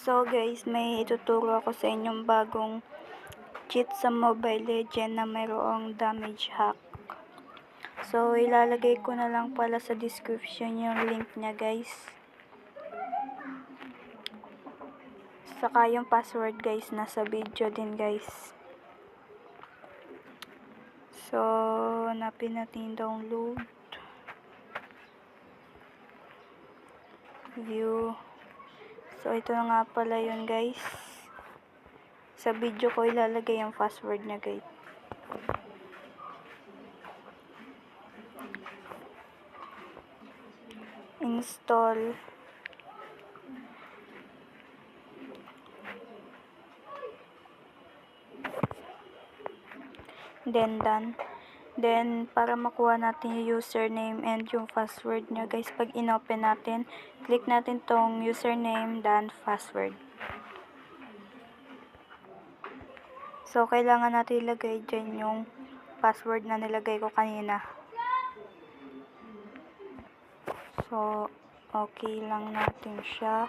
So guys, may ituturo ako sa inyong bagong cheat sa Mobile Legends na mayroong damage hack. So ilalagay ko na lang pala sa description yung link niya guys. Saka yung password guys, nasa video din guys. So hanapin natin download. View. So ito na nga pala yun guys. Sa video ko ilalagay yung password niya guys. Install. Then done. Then para makuha natin yung username and yung password niya guys, pag inopen natin, click natin tong username then password. So kailangan natin ilagay dyan yung password na nilagay ko kanina. So okay lang natin siya.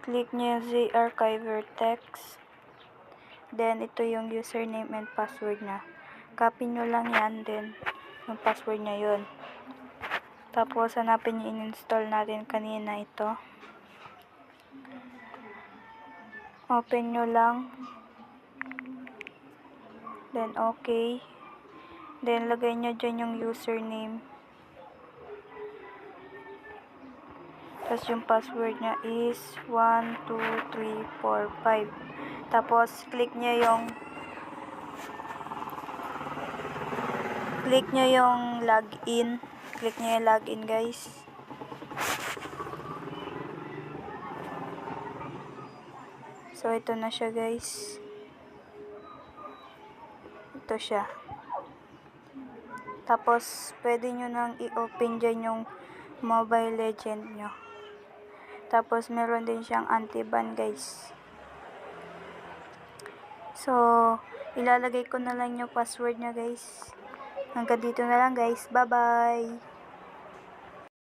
Click nyo yung the archiver text. Then ito yung username and password niya. Copy nyo lang yan, then yung password niya yun. Tapos hanapin nyo in-install natin kanina ito. Open nyo lang. Then okay. Then lagay nyo dyan yung username. Tapos yung password niya is 12345. Tapos click nyo yung login. Click nyo yung login guys. So ito na siya guys. Ito siya. Tapos pwede nyo nang i-open dyan yung Mobile Legend nyo. Tapos meron din siyang anti-ban guys. So ilalagay ko na lang yung password niya guys. Hanggang dito na lang guys. Bye bye.